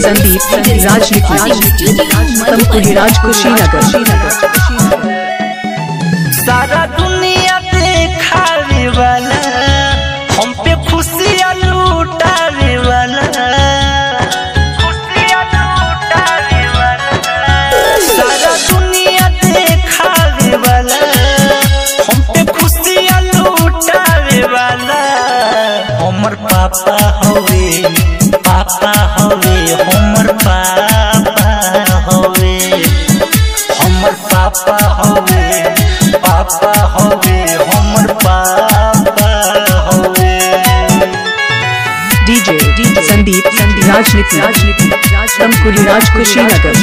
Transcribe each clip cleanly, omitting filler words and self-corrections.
संदीप राजनीति तमकुहीराज कुशीनगर। सारा दुनिया देखावे वाला हम पे खुशियाँ लूटावे वाला, सारा दुनिया देखावे वाला हम पे खुशियाँ लूटावे वाला। हमर पापा हवे हमर पापा हवे, हमर पापा हवे हमर पापा हवे। डीजे संदीप राजनीति तमकुहीराज कुशीनगर।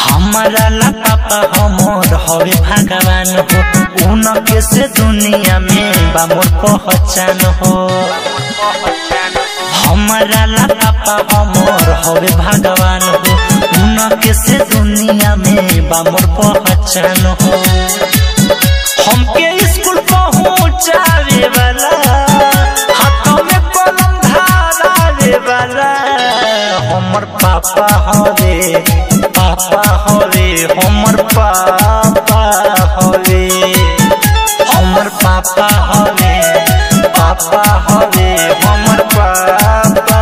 हमारा ला पापा हमर हवे भगवान हो, उनके से दुनिया में बा मोर पहचान हो। हमारा ला पापा हमर हवे भगवान हो, उनके से दुनिया में बा मोर पहचान हो। हमके स्कूल पहुँचावे वाला, हाथों में कलम धरावे वाला। हमर पापा हवे हमर पापा हवे, हमर पापा हवे हमर पापा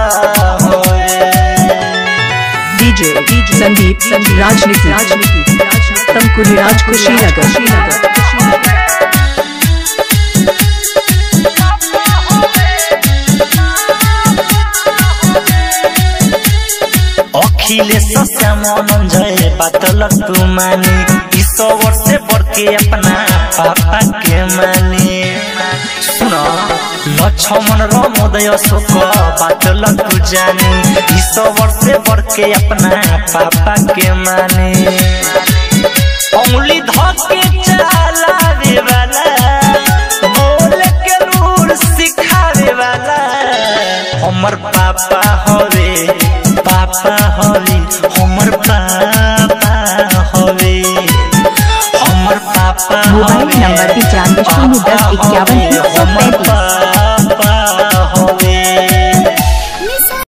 हवे। डीजे संदीप राजनीति तमकुहीराज कुशीनगर। अखिलेश श्यामनंजय बातल तू मानी, इस वर्ष बढ़ के अपना पापा के मानी। सुनो लक्ष्मण रमोदय शोक बातल तू जानी, इस वर्ष बढ़ के अपना पापा के मानी। उंगली धके चलावे वाला, बोल के लूर सिखावे वाला। हमर पापा हवे हमर पापा हवे, हमर पापा मोबाइल नंबर 95 10 51